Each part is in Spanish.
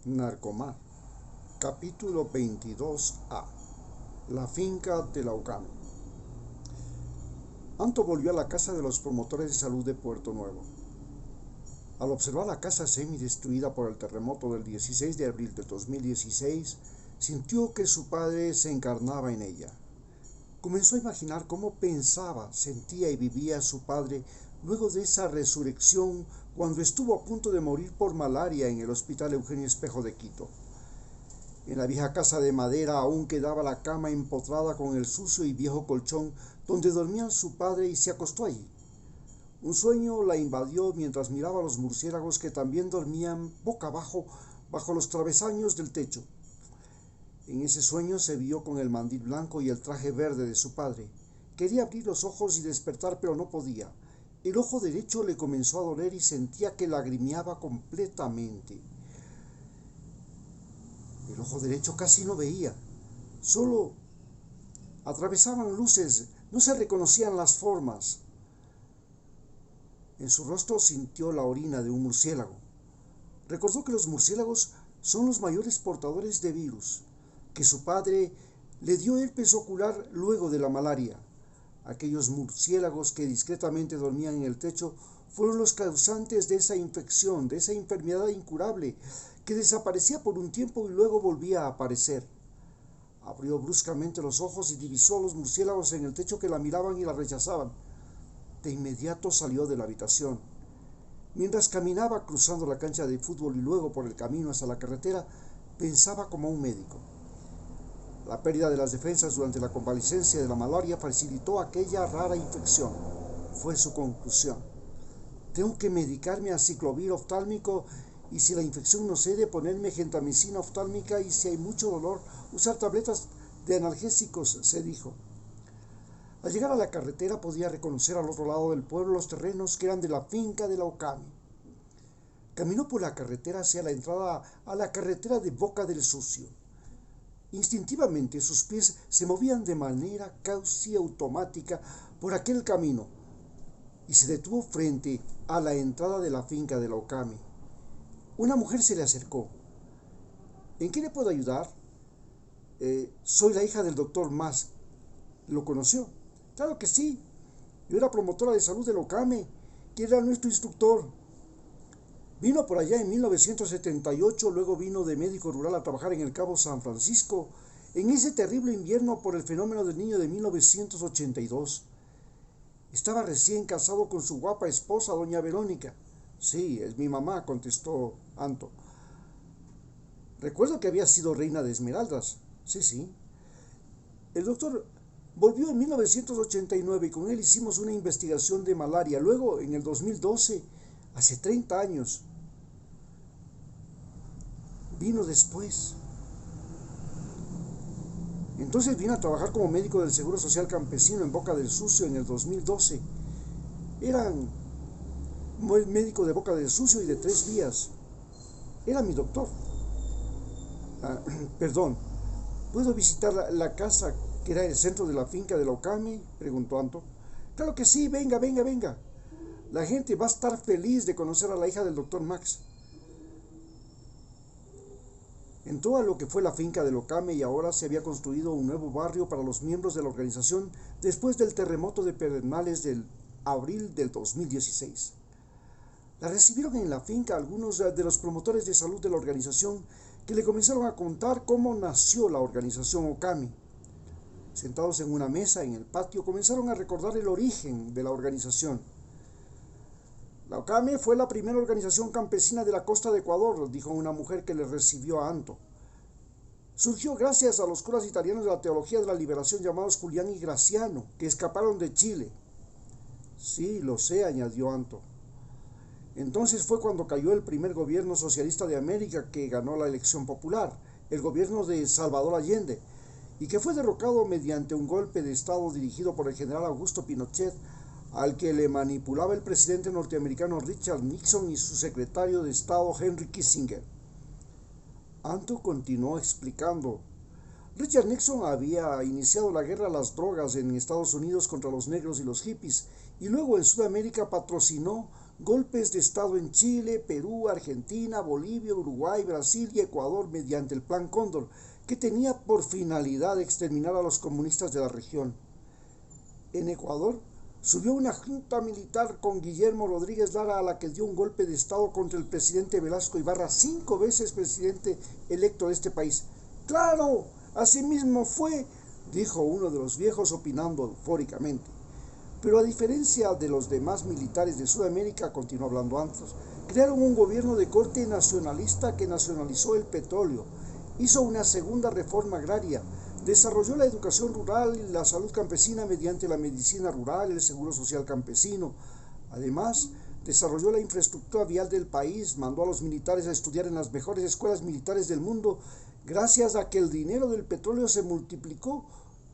Narcomar. Capítulo 22A. La finca de Laucano. Anto volvió a la casa de los promotores de salud de Puerto Nuevo. Al observar la casa semi-destruida por el terremoto del 16 de abril de 2016, sintió que su padre se encarnaba en ella. Comenzó a imaginar cómo pensaba, sentía y vivía su padre luego de esa resurrección cuando estuvo a punto de morir por malaria en el Hospital Eugenio Espejo de Quito. En la vieja casa de madera aún quedaba la cama empotrada con el sucio y viejo colchón donde dormían su padre y se acostó allí. Un sueño la invadió mientras miraba a los murciélagos que también dormían boca abajo bajo los travesaños del techo. En ese sueño se vio con el mandil blanco y el traje verde de su padre. Quería abrir los ojos y despertar, pero no podía. El ojo derecho le comenzó a doler y sentía que lagrimeaba completamente. El ojo derecho casi no veía. Solo atravesaban luces, no se reconocían las formas. En su rostro sintió la orina de un murciélago. Recordó que los murciélagos son los mayores portadores de virus, que su padre le dio herpes ocular luego de la malaria. Aquellos murciélagos que discretamente dormían en el techo fueron los causantes de esa infección, de esa enfermedad incurable, que desaparecía por un tiempo y luego volvía a aparecer. Abrió bruscamente los ojos y divisó a los murciélagos en el techo que la miraban y la rechazaban. De inmediato salió de la habitación. Mientras caminaba cruzando la cancha de fútbol y luego por el camino hasta la carretera, pensaba como un médico. La pérdida de las defensas durante la convalecencia de la malaria facilitó aquella rara infección. Fue su conclusión. Tengo que medicarme a ciclovir oftálmico y si la infección no cede, ponerme gentamicina oftálmica y si hay mucho dolor, usar tabletas de analgésicos, se dijo. Al llegar a la carretera podía reconocer al otro lado del pueblo los terrenos que eran de la finca de Laucano. Caminó por la carretera hacia la entrada a la carretera de Boca del Sucio. Instintivamente sus pies se movían de manera casi automática por aquel camino y se detuvo frente a la entrada de la finca de Laucano. Una mujer se le acercó. ¿En qué le puedo ayudar? Soy la hija del doctor Mas. ¿Lo conoció? Claro que sí. Yo era promotora de salud de Locame, que era nuestro instructor. Vino por allá en 1978, luego vino de médico rural a trabajar en el Cabo San Francisco, en ese terrible invierno por el fenómeno del niño de 1982. Estaba recién casado con su guapa esposa, doña Verónica. Sí, es mi mamá, contestó Anto. Recuerdo que había sido reina de Esmeraldas. Sí. El doctor volvió en 1989 y con él hicimos una investigación de malaria. Luego, en el 2012, hace 30 años, vino después. Entonces vino a trabajar como médico del Seguro Social Campesino en Boca del Sucio en el 2012. Eran médico de Boca del Sucio y de 3 vías. Era mi doctor. Perdón, ¿puedo visitar la casa que era el centro de la finca de Laucame? Preguntó Anto. Claro que sí, venga. La gente va a estar feliz de conocer a la hija del doctor Max. Entró a lo que fue la finca de Laucame y ahora se había construido un nuevo barrio para los miembros de la organización después del terremoto de Pedernales del abril del 2016. La recibieron en la finca algunos de los promotores de salud de la organización que le comenzaron a contar cómo nació la organización Okami. Sentados en una mesa en el patio comenzaron a recordar el origen de la organización. La Okami fue la primera organización campesina de la costa de Ecuador, dijo una mujer que le recibió a Anto. Surgió gracias a los curas italianos de la teología de la liberación llamados Julián y Graciano, que escaparon de Chile. Sí, lo sé, añadió Anto. Entonces fue cuando cayó el primer gobierno socialista de América que ganó la elección popular, el gobierno de Salvador Allende, y que fue derrocado mediante un golpe de Estado dirigido por el general Augusto Pinochet, al que le manipulaba el presidente norteamericano Richard Nixon y su secretario de Estado Henry Kissinger. Anto continuó explicando. Richard Nixon había iniciado la guerra a las drogas en Estados Unidos contra los negros y los hippies, y luego en Sudamérica patrocinó golpes de Estado en Chile, Perú, Argentina, Bolivia, Uruguay, Brasil y Ecuador mediante el Plan Cóndor, que tenía por finalidad exterminar a los comunistas de la región. En Ecuador, subió una junta militar con Guillermo Rodríguez Lara, a la que dio un golpe de Estado contra el presidente Velasco Ibarra, 5 veces presidente electo de este país. ¡Claro! Así mismo fue, dijo uno de los viejos opinando eufóricamente. Pero a diferencia de los demás militares de Sudamérica, continuó hablando Anthos, crearon un gobierno de corte nacionalista que nacionalizó el petróleo, hizo una segunda reforma agraria, desarrolló la educación rural y la salud campesina mediante la medicina rural y el seguro social campesino. Además, desarrolló la infraestructura vial del país, mandó a los militares a estudiar en las mejores escuelas militares del mundo, gracias a que el dinero del petróleo se multiplicó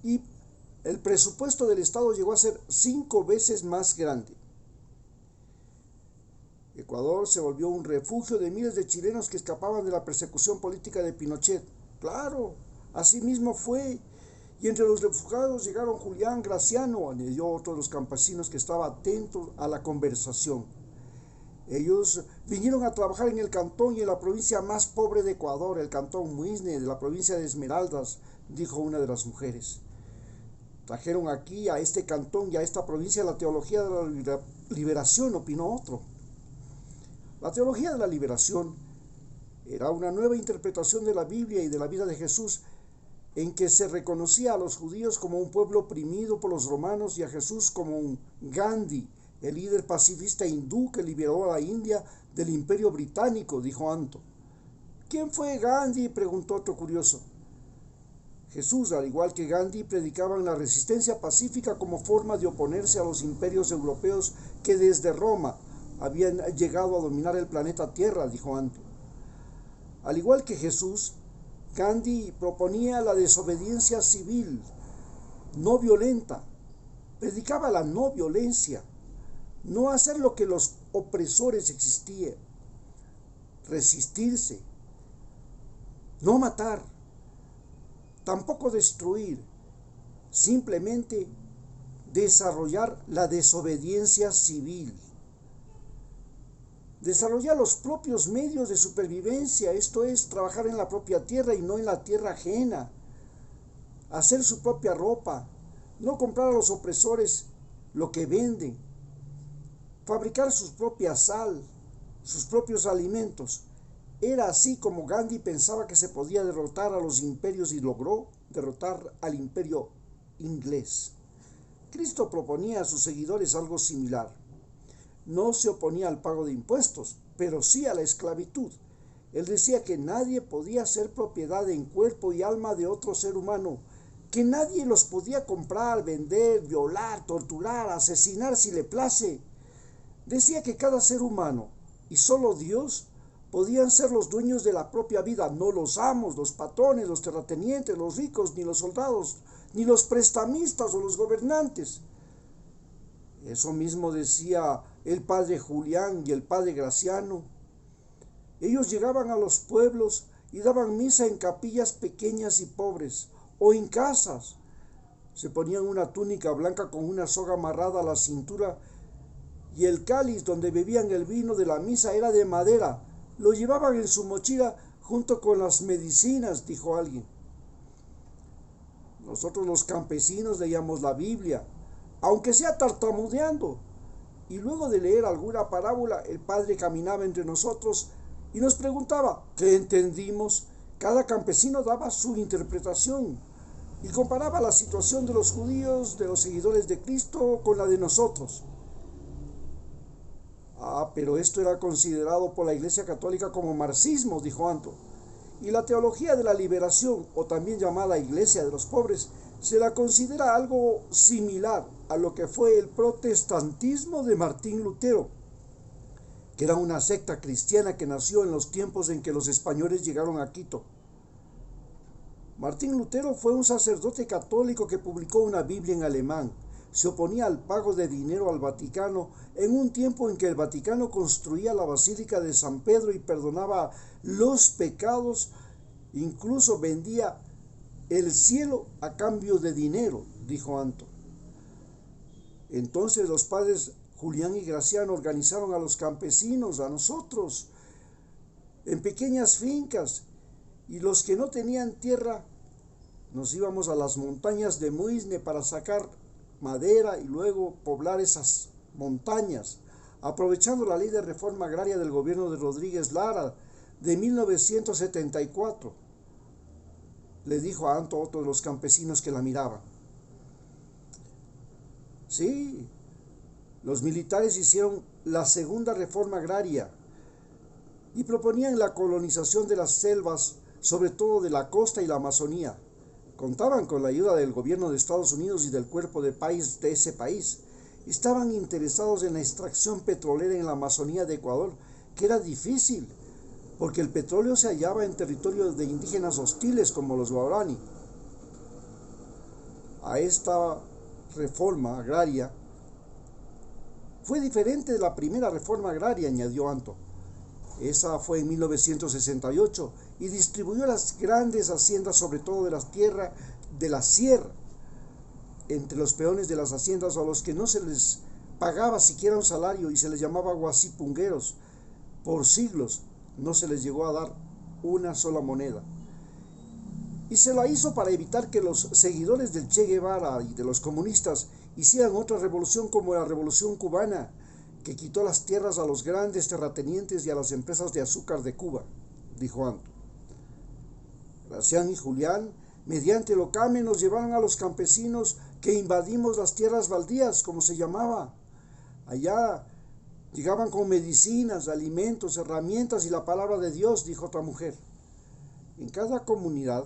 y el presupuesto del Estado llegó a ser 5 veces más grande. Ecuador se volvió un refugio de miles de chilenos que escapaban de la persecución política de Pinochet. Claro, así mismo fue. Y entre los refugiados llegaron Julián Graciano, añadió otro de los campesinos que estaba atento a la conversación. Ellos vinieron a trabajar en el cantón y en la provincia más pobre de Ecuador, el cantón Muisne, de la provincia de Esmeraldas, dijo una de las mujeres. Trajeron aquí a este cantón y a esta provincia la teología de la liberación, opinó otro. La teología de la liberación era una nueva interpretación de la Biblia y de la vida de Jesús, en que se reconocía a los judíos como un pueblo oprimido por los romanos y a Jesús como un Gandhi, el líder pacifista hindú que liberó a la India del imperio británico, dijo Anto. ¿Quién fue Gandhi?, preguntó otro curioso. Jesús, al igual que Gandhi, predicaban la resistencia pacífica como forma de oponerse a los imperios europeos que desde Roma habían llegado a dominar el planeta Tierra, dijo Anto. Al igual que Jesús, Gandhi proponía la desobediencia civil, no violenta. Predicaba la no violencia, no hacer lo que los opresores exigían, resistirse, no matar, tampoco destruir, simplemente desarrollar la desobediencia civil. Desarrollar los propios medios de supervivencia, esto es, trabajar en la propia tierra y no en la tierra ajena. Hacer su propia ropa, no comprar a los opresores lo que venden. Fabricar su propia sal, sus propios alimentos. Era así como Gandhi pensaba que se podía derrotar a los imperios y logró derrotar al imperio inglés. Cristo proponía a sus seguidores algo similar. No se oponía al pago de impuestos, pero sí a la esclavitud. Él decía que nadie podía ser propiedad en cuerpo y alma de otro ser humano, que nadie los podía comprar, vender, violar, torturar, asesinar si le place. Decía que cada ser humano, y solo Dios, podían ser los dueños de la propia vida, no los amos, los patrones, los terratenientes, los ricos, ni los soldados, ni los prestamistas o los gobernantes. Eso mismo decía el padre Julián y el padre Graciano. Ellos llegaban a los pueblos y daban misa en capillas pequeñas y pobres, o en casas. Se ponían una túnica blanca con una soga amarrada a la cintura, y el cáliz donde bebían el vino de la misa era de madera. Lo llevaban en su mochila junto con las medicinas, dijo alguien. Nosotros los campesinos leíamos la Biblia, aunque sea tartamudeando, y luego de leer alguna parábola, el padre caminaba entre nosotros y nos preguntaba qué entendimos. Cada campesino daba su interpretación y comparaba la situación de los judíos, de los seguidores de Cristo, con la de nosotros. Pero esto era considerado por la Iglesia Católica como marxismo, dijo Anto. Y la teología de la liberación, o también llamada Iglesia de los pobres, se la considera algo similar a lo que fue el protestantismo de Martín Lutero, que era una secta cristiana que nació en los tiempos en que los españoles llegaron a Quito. Martín Lutero fue un sacerdote católico que publicó una Biblia en alemán. Se oponía al pago de dinero al Vaticano en un tiempo en que el Vaticano construía la Basílica de San Pedro y perdonaba los pecados, incluso vendía el cielo a cambio de dinero, dijo Anto. Entonces los padres Julián y Graciano organizaron a los campesinos, a nosotros, en pequeñas fincas, y los que no tenían tierra, nos íbamos a las montañas de Muisne para sacar madera y luego poblar esas montañas, aprovechando la ley de reforma agraria del gobierno de Rodríguez Lara de 1974, le dijo a Anto otro de los campesinos que la miraban. Sí, los militares hicieron la segunda reforma agraria y proponían la colonización de las selvas, sobre todo de la costa y la Amazonía. Contaban con la ayuda del gobierno de Estados Unidos y del cuerpo de paz de ese país. Estaban interesados en la extracción petrolera en la Amazonía de Ecuador, que era difícil, porque el petróleo se hallaba en territorios de indígenas hostiles como los Guarani. A esta reforma agraria fue diferente de la primera reforma agraria, añadió Anto. Esa fue en 1968 y distribuyó las grandes haciendas, sobre todo de la tierra de la sierra, entre los peones de las haciendas a los que no se les pagaba siquiera un salario y se les llamaba guasipungueros. Por siglos no se les llegó a dar una sola moneda. Y se la hizo para evitar que los seguidores del Che Guevara y de los comunistas hicieran otra revolución como la Revolución Cubana, que quitó las tierras a los grandes terratenientes y a las empresas de azúcar de Cuba, dijo Anto. Gracián y Julián, mediante el Ocame, nos llevaron a los campesinos que invadimos las tierras baldías, como se llamaba. Allá llegaban con medicinas, alimentos, herramientas y la palabra de Dios, dijo otra mujer. En cada comunidad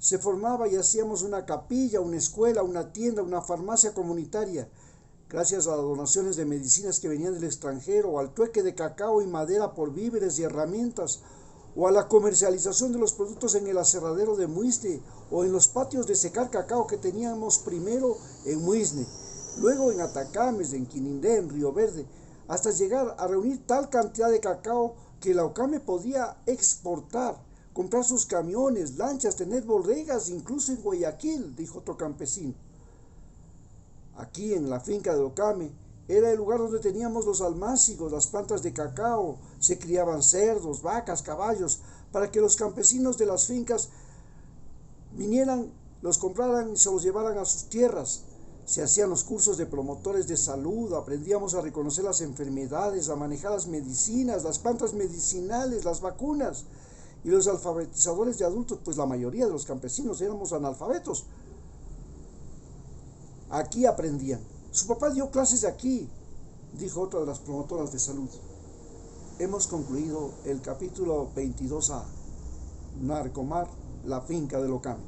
se formaba y hacíamos una capilla, una escuela, una tienda, una farmacia comunitaria, gracias a las donaciones de medicinas que venían del extranjero, o al trueque de cacao y madera por víveres y herramientas, o a la comercialización de los productos en el aserradero de Muisne, o en los patios de secar cacao que teníamos primero en Muisne, luego en Atacames, en Quinindé, en Río Verde, hasta llegar a reunir tal cantidad de cacao que la Ocame podía exportar, comprar sus camiones, lanchas, tener bodegas, incluso en Guayaquil, dijo otro campesino. Aquí en la finca de Ocame era el lugar donde teníamos los almácigos, las plantas de cacao, se criaban cerdos, vacas, caballos, para que los campesinos de las fincas vinieran, los compraran y se los llevaran a sus tierras. Se hacían los cursos de promotores de salud, aprendíamos a reconocer las enfermedades, a manejar las medicinas, las plantas medicinales, las vacunas. Y los alfabetizadores de adultos, pues la mayoría de los campesinos éramos analfabetos. Aquí aprendían. Su papá dio clases de aquí, dijo otra de las promotoras de salud. Hemos concluido el capítulo 22A, Narcomar, la finca del Ocame.